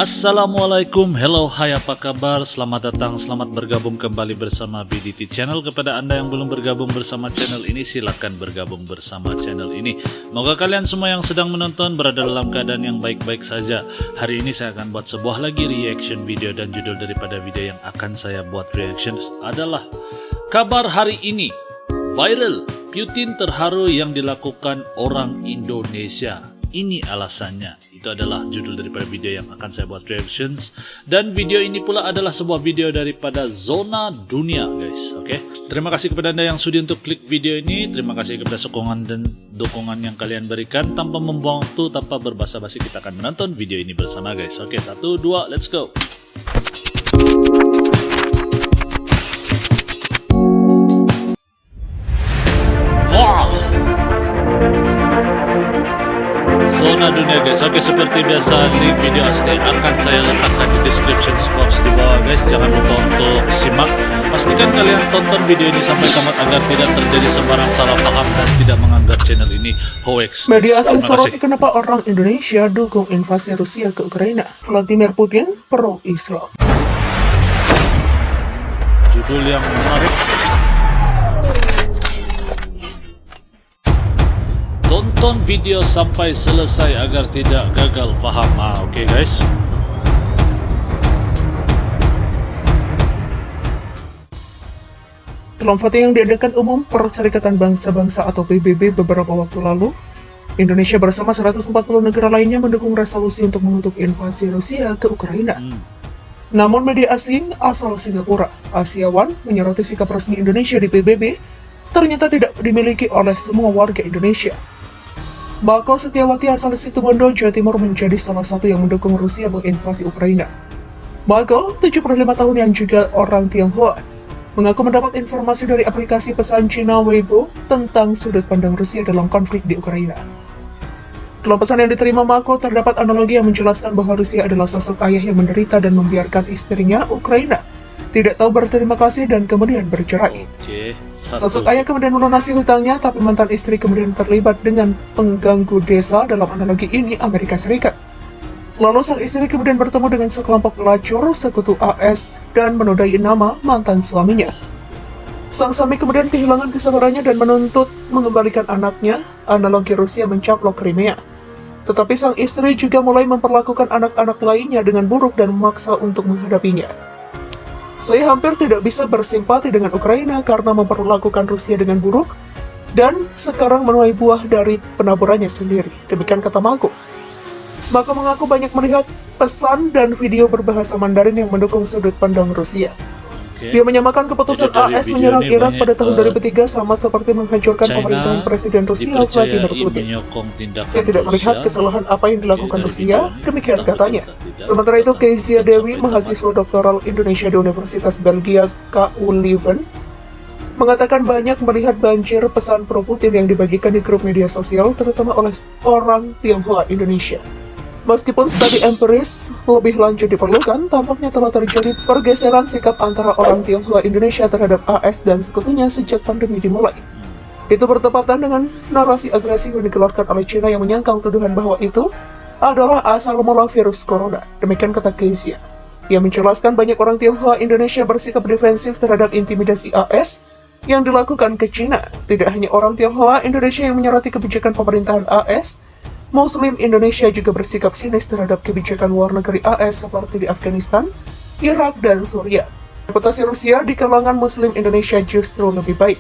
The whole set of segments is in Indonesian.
Assalamualaikum, hello, hai, apa kabar? Selamat datang, selamat bergabung kembali bersama BDT Channel. Kepada Anda yang belum bergabung bersama channel ini, silakan bergabung bersama channel ini. Moga kalian semua yang sedang menonton berada dalam keadaan yang baik-baik saja. Hari ini saya akan buat sebuah lagi reaction video, dan judul daripada video yang akan saya buat reaction adalah kabar hari ini. Viral, Putin terharu yang dilakukan orang Indonesia. Ini alasannya. Itu adalah judul daripada video yang akan saya buat reactions. Dan video ini pula adalah sebuah video daripada Zona Dunia, guys. Oke. Terima kasih kepada Anda yang sudi untuk klik video ini. Terima kasih kepada sokongan dan dukungan yang kalian berikan. Tanpa membuang waktu, tanpa berbasa-basi, kita akan menonton video ini bersama, guys. Oke, 1, 2, let's go. Zona Dunia, guys. Oke, seperti biasa, link video asli akan saya letakkan di description box di bawah, guys. Jangan lupa untuk simak. Pastikan kalian tonton video ini sampai tamat agar tidak terjadi sembarang salah paham dan tidak menganggap channel ini hoax. Media asing soroti kenapa orang Indonesia dukung invasi Rusia ke Ukraina. Vladimir Putin pro-Islam. Judul yang menarik. Tonton video sampai selesai agar tidak gagal paham. Oke, guys. Dalam voting yang diadakan umum Perserikatan Bangsa-Bangsa atau PBB beberapa waktu lalu, Indonesia bersama 140 negara lainnya mendukung resolusi untuk mengutuk invasi Rusia ke Ukraina. Namun media asing asal Singapura, Asia One, menyoroti sikap resmi Indonesia di PBB ternyata tidak dimiliki oleh semua warga Indonesia. Bako Setiawati asal Situbondo, Jawa Timur menjadi salah satu yang mendukung Rusia menginvasi Ukraina. Bako, 75 tahun yang juga orang Tionghoa, mengaku mendapat informasi dari aplikasi pesan Cina Weibo tentang sudut pandang Rusia dalam konflik di Ukraina. Dalam pesan yang diterima Bako, terdapat analogi yang menjelaskan bahwa Rusia adalah sosok ayah yang menderita dan membiarkan istrinya, Ukraina, tidak tahu berterima kasih dan kemudian bercerai. Sosok ayah kemudian melunasi hutangnya, tapi mantan istri kemudian terlibat dengan pengganggu desa. Dalam analogi ini Amerika Serikat. Lalu sang istri kemudian bertemu dengan sekelompok pelacur sekutu AS dan menodai nama mantan suaminya. Sang suami kemudian kehilangan kesabarannya dan menuntut mengembalikan anaknya. Analogi Rusia mencaplok Crimea. Tetapi sang istri juga mulai memperlakukan anak-anak lainnya dengan buruk dan memaksa untuk menghadapinya. Saya hampir tidak bisa bersimpati dengan Ukraina karena memperlakukan Rusia dengan buruk dan sekarang menuai buah dari penaburannya sendiri. Demikian kata Mako. Mako mengaku banyak melihat pesan dan video berbahasa Mandarin yang mendukung sudut pandang Rusia. Dia menyamakan keputusan AS menyerang Irak pada tahun 2003 sama seperti menghancurkan pemerintahan Presiden Rusia Vladimir Putin. Saya tidak melihat kesalahan apa yang dilakukan Rusia, demikian katanya. Sementara itu, Kezia Dewi, mahasiswa doktoral Indonesia di Universitas Belgia KU Leuven, mengatakan banyak melihat banjir pesan pro-Putin yang dibagikan di grup media sosial, terutama oleh orang Tionghoa Indonesia. Meskipun studi empiris lebih lanjut diperlukan, tampaknya telah terjadi pergeseran sikap antara orang Tionghoa Indonesia terhadap AS dan sekutunya sejak pandemi dimulai. Itu bertepatan dengan narasi agresif yang dikeluarkan oleh China yang menyangkal tuduhan bahwa itu adalah asal mula virus corona. Demikian kata Kezia. Ia menjelaskan banyak orang Tionghoa Indonesia bersikap defensif terhadap intimidasi AS yang dilakukan ke China. Tidak hanya orang Tionghoa Indonesia yang menyoroti kebijakan pemerintahan AS, Muslim Indonesia juga bersikap sinis terhadap kebijakan luar negeri AS seperti di Afghanistan, Irak, dan Suriah. Reputasi Rusia di kalangan Muslim Indonesia justru lebih baik.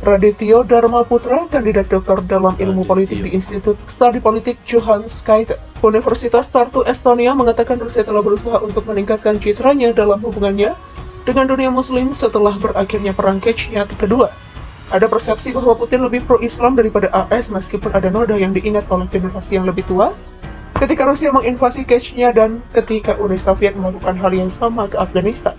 Radityo Dharma Putra, kandidat doktor dalam ilmu politik di Institut Studi Politik Johannes Kuyt, Universitas Tartu, Estonia, mengatakan Rusia telah berusaha untuk meningkatkan citranya dalam hubungannya dengan dunia Muslim setelah berakhirnya Perang Chechnya kedua. Ada persepsi bahwa Putin lebih pro-Islam daripada AS meskipun ada noda yang diingat oleh generasi yang lebih tua ketika Rusia menginvasi Chechnya dan ketika Uni Soviet melakukan hal yang sama ke Afghanistan.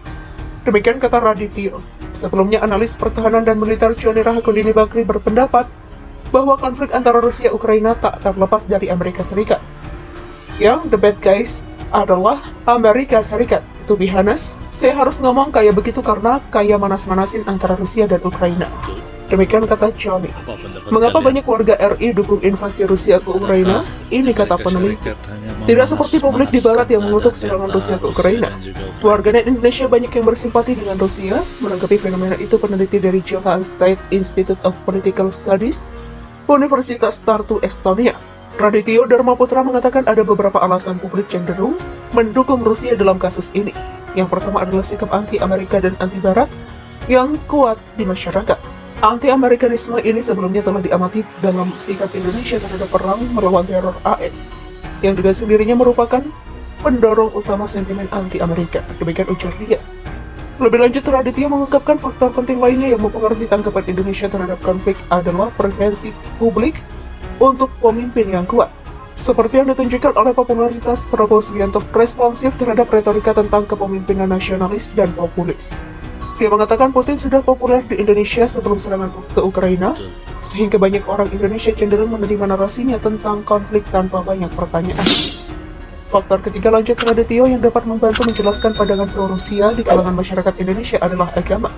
Demikian kata Radityo. Sebelumnya, analis pertahanan dan militer Joni Rahakundini Bakri berpendapat bahwa konflik antara Rusia-Ukraina tak terlepas dari Amerika Serikat. Yang the bad guys adalah Amerika Serikat. To be honest, saya harus ngomong kayak begitu karena kayak manas-manasin antara Rusia dan Ukraina. Demikian kata Johnny. Apa pendapat Mengapa kalian? banyak warga RI dukung invasi Rusia ke Ukraina? Ini kata Amerika peneliti. Serikat hanya Tidak seperti publik di Barat yang memanaskan mengutuk nada serangan delta Rusia ke Ukraina. dan juga Ukraina. Warganet Indonesia banyak yang bersimpati dengan Rusia. Menanggapi fenomena itu, peneliti dari Johan State Institute of Political Studies, Universitas Tartu, Estonia, Radityo Dharma Putra mengatakan ada beberapa alasan publik cenderung mendukung Rusia dalam kasus ini. Yang pertama adalah sikap anti-Amerika dan anti-Barat yang kuat di masyarakat. Anti-Amerikanisme ini sebelumnya telah diamati dalam sikap Indonesia terhadap perang melawan teror AS, yang dengan sendirinya merupakan pendorong utama sentimen anti-Amerika. Demikian ujar dia. Lebih lanjut, Raditya mengungkapkan faktor penting lainnya yang mempengaruhi tanggapan Indonesia terhadap konflik adalah preferensi publik untuk pemimpin yang kuat, seperti yang ditunjukkan oleh popularitas Prabowo Subianto responsif terhadap retorika tentang kepemimpinan nasionalis dan populis. Dia mengatakan Putin sudah populer di Indonesia sebelum serangan ke Ukraina, Betul. sehingga banyak orang Indonesia cenderung menerima narasinya tentang konflik tanpa banyak pertanyaan. Faktor ketiga, lanjut Radityo, yang dapat membantu menjelaskan pandangan pro-Rusia di kalangan masyarakat Indonesia adalah agama.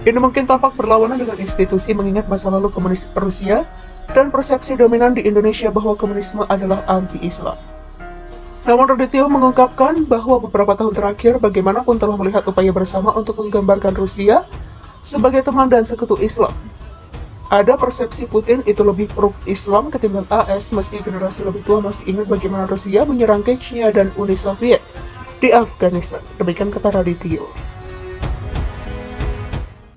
Ini mungkin tampak berlawanan dengan institusi mengingat masa lalu komunis Rusia dan persepsi dominan di Indonesia bahwa komunisme adalah anti-Islam. Namun Radityo mengungkapkan bahwa beberapa tahun terakhir bagaimanapun telah melihat upaya bersama untuk menggambarkan Rusia sebagai teman dan sekutu Islam. Ada persepsi Putin itu lebih pro-Islam ketimbang AS, meski generasi lebih tua masih ingat bagaimana Rusia menyerang Chechnya dan Uni Soviet di Afghanistan. Demikian kata Radityo.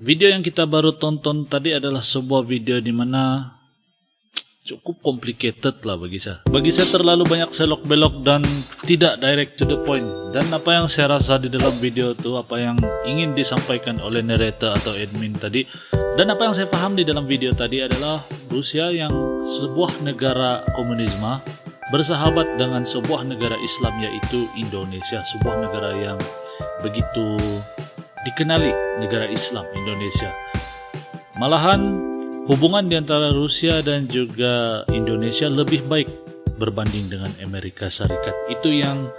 Video yang kita baru tonton tadi adalah sebuah video di mana cukup complicated lah bagi saya. Bagi saya terlalu banyak selok-belok dan tidak direct to the point. Dan apa yang saya rasa di dalam video itu, apa yang ingin disampaikan oleh narrator atau admin tadi, dan apa yang saya paham di dalam video tadi adalah Rusia yang sebuah negara komunisme bersahabat dengan sebuah negara Islam yaitu Indonesia, sebuah negara yang begitu dikenali negara Islam Indonesia. Malahan hubungan di antara Rusia dan juga Indonesia lebih baik berbanding dengan Amerika Serikat. Itu yang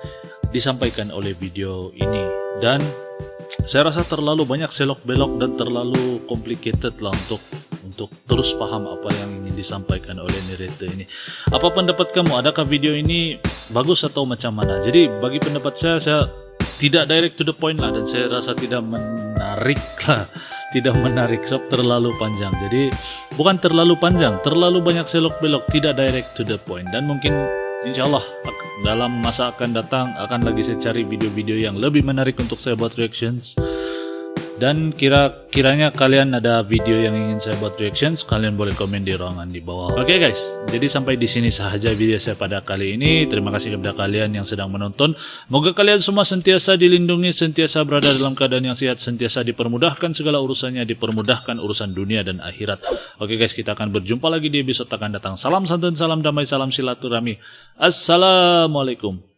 disampaikan oleh video ini. Dan saya rasa terlalu banyak selok-belok dan terlalu complicated lah untuk terus paham apa yang ingin disampaikan oleh narrator ini. Apa pendapat kamu? Adakah video ini bagus atau macam mana? Jadi bagi pendapat saya tidak direct to the point lah, dan saya rasa tidak menarik lah. Tidak menarik, sebab terlalu panjang. Jadi bukan terlalu panjang, terlalu banyak selok-belok, tidak direct to the point. Dan mungkin insyaallah dalam masa akan datang akan lagi saya cari video-video yang lebih menarik untuk saya buat reactions. Dan kiranya kalian ada video yang ingin saya buat reactions, kalian boleh komen di ruangan di bawah. Oke guys, jadi sampai di sini sahaja video saya pada kali ini. Terima kasih kepada kalian yang sedang menonton. Moga kalian semua sentiasa dilindungi, sentiasa berada dalam keadaan yang sehat, sentiasa dipermudahkan segala urusannya, dipermudahkan urusan dunia dan akhirat. Oke guys, kita akan berjumpa lagi di episode akan datang. Salam santun, salam damai, salam silaturahmi. Assalamualaikum.